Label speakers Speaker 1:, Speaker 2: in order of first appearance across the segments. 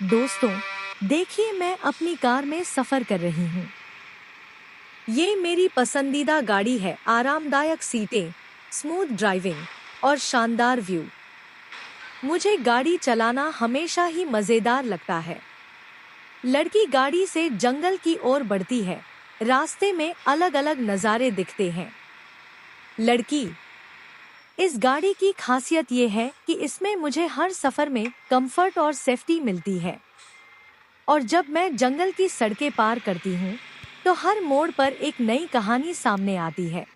Speaker 1: दोस्तों, देखिए मैं अपनी कार में सफर कर रही हूँ। ये मेरी पसंदीदा गाड़ी है। आरामदायक सीटें, स्मूथ ड्राइविंग और शानदार व्यू। मुझे गाड़ी चलाना हमेशा ही मजेदार लगता है। लड़की गाड़ी से जंगल की ओर बढ़ती है। रास्ते में अलग अलग नज़ारे दिखते हैं। लड़की, इस गाड़ी की खासियत ये है कि इसमें मुझे हर सफर में कंफर्ट और सेफ्टी मिलती है। और जब मैं जंगल की सड़कें पार करती हूँ, तो हर मोड़ पर एक नई कहानी सामने आती है।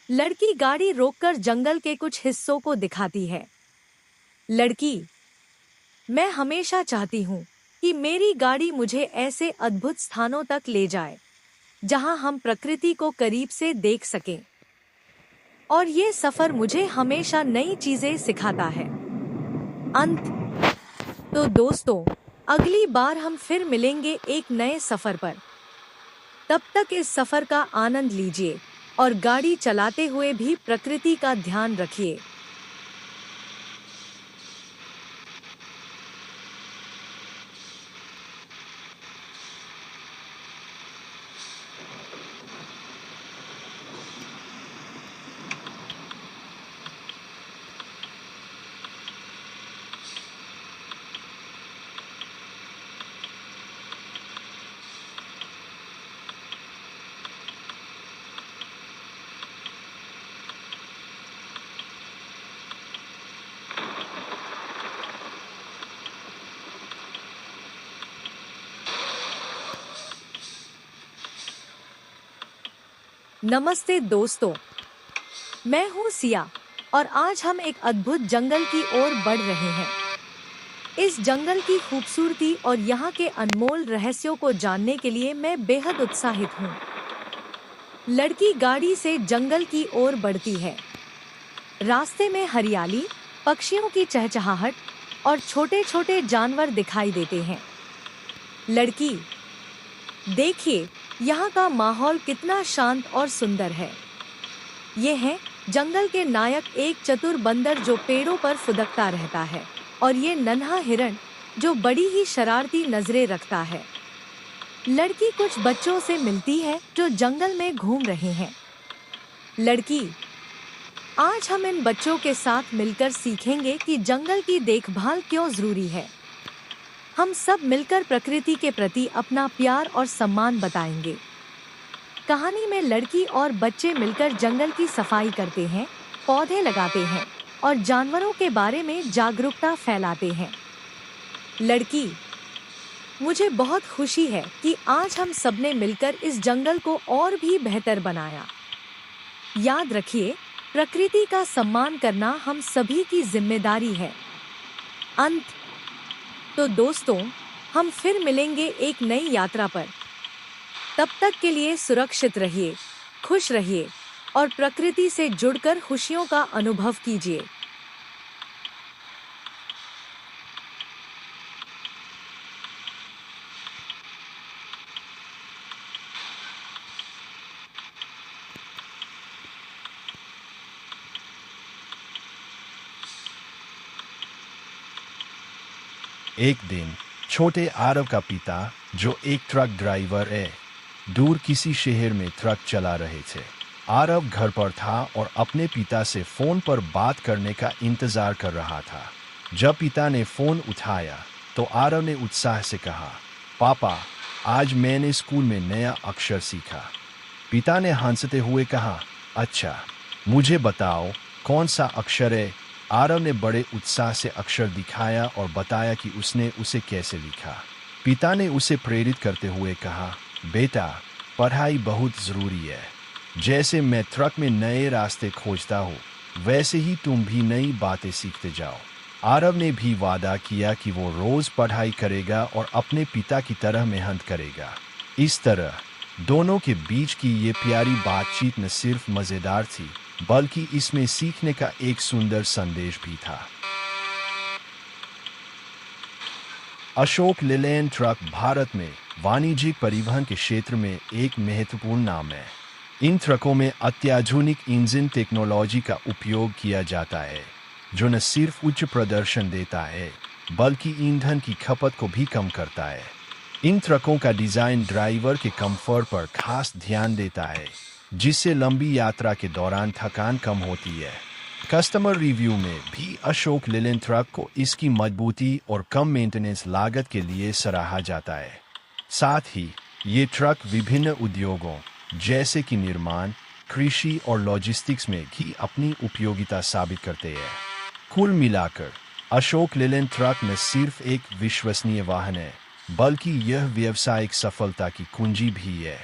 Speaker 1: लड़की गाड़ी रोककर जंगल के कुछ हिस्सों को दिखाती है। लड़की, मैं हमेशा चाहती हूँ कि मेरी गाड़ी मुझे ऐसे अद्भुत स्थानों तक ले जाए जहाँ हम प्रकृति को करीब से देख सकें। और ये सफर मुझे हमेशा नई चीजें सिखाता है। अंत। तो दोस्तों, अगली बार हम फिर मिलेंगे एक नए सफर पर। तब तक इस सफर का आनंद लीजिए और गाड़ी चलाते हुए भी प्रकृति का ध्यान रखिए। नमस्ते दोस्तों, मैं हूँ सिया और आज हम एक अद्भुत जंगल की ओर बढ़ रहे हैं। इस जंगल की खूबसूरती और यहाँ के अनमोल रहस्यों को जानने के लिए मैं बेहद उत्साहित हूँ। लड़की गाड़ी से जंगल की ओर बढ़ती है। रास्ते में हरियाली, पक्षियों की चहचहाहट और छोटे छोटे जानवर दिखाई देते हैं। लड़की, देखिए, यहाँ का माहौल कितना शांत और सुंदर है। ये है जंगल के नायक, एक चतुर बंदर जो पेड़ों पर फुदकता रहता है, और ये नन्हा हिरण जो बड़ी ही शरारती नजरें रखता है। लड़की कुछ बच्चों से मिलती है जो जंगल में घूम रहे हैं। लड़की, आज हम इन बच्चों के साथ मिलकर सीखेंगे कि जंगल की देखभाल क्यों जरूरी है। हम सब मिलकर प्रकृति के प्रति अपना प्यार और सम्मान बताएंगे। कहानी में लड़की और बच्चे मिलकर जंगल की सफाई करते हैं, पौधे लगाते हैं और जानवरों के बारे में जागरूकता फैलाते हैं। लड़की, मुझे बहुत खुशी है कि आज हम सबने मिलकर इस जंगल को और भी बेहतर बनाया। याद रखिए, प्रकृति का सम्मान करना हम सभी की जिम्मेदारी है। अंत। तो दोस्तों, हम फिर मिलेंगे एक नई यात्रा पर। तब तक के लिए सुरक्षित रहिए, खुश रहिए और प्रकृति से जुड़कर खुशियों का अनुभव कीजिए।
Speaker 2: एक दिन छोटे आरव का पिता, जो एक ट्रक ड्राइवर है, दूर किसी शहर में ट्रक चला रहे थे। आरव घर पर था और अपने पिता से फोन पर बात करने का इंतजार कर रहा था। जब पिता ने फोन उठाया तो आरव ने उत्साह से कहा, पापा, आज मैंने स्कूल में नया अक्षर सीखा। पिता ने हंसते हुए कहा, अच्छा, मुझे बताओ कौन सा अक्षर है। आरव ने बड़े उत्साह से अक्षर दिखाया और बताया कि उसने उसे कैसे लिखा। पिता ने उसे प्रेरित करते हुए कहा, बेटा, पढ़ाई बहुत ज़रूरी है। जैसे मैं ट्रक में नए रास्ते खोजता हूँ, वैसे ही तुम भी नई बातें सीखते जाओ। आरव ने भी वादा किया कि वो रोज़ पढ़ाई करेगा और अपने पिता की तरह मेहनत करेगा। इस तरह दोनों के बीच की ये प्यारी बातचीत न सिर्फ मज़ेदार थी, बल्कि इसमें सीखने का एक सुंदर संदेश भी था। अशोक लेलैंड ट्रक भारत में वाणिज्यिक परिवहन के क्षेत्र में एक महत्वपूर्ण नाम है। इन ट्रकों में अत्याधुनिक इंजन टेक्नोलॉजी का उपयोग किया जाता है, जो न सिर्फ उच्च प्रदर्शन देता है, बल्कि ईंधन की खपत को भी कम करता है। इन ट्रकों का डिज़ाइन ड्राइवर के कंफर्ट पर खास ध्यान देता है, जिससे लंबी यात्रा के दौरान थकान कम होती है। कस्टमर रिव्यू में भी अशोक लेलैंड ट्रक को इसकी मजबूती और कम मेंटेनेंस लागत के लिए सराहा जाता है। साथ ही ये ट्रक विभिन्न उद्योगों जैसे कि निर्माण, कृषि और लॉजिस्टिक्स में भी अपनी उपयोगिता साबित करते हैं। कुल मिलाकर अशोक लेलैंड ट्रक न सिर्फ एक विश्वसनीय वाहन है, बल्कि यह व्यावसायिक सफलता की कुंजी भी है।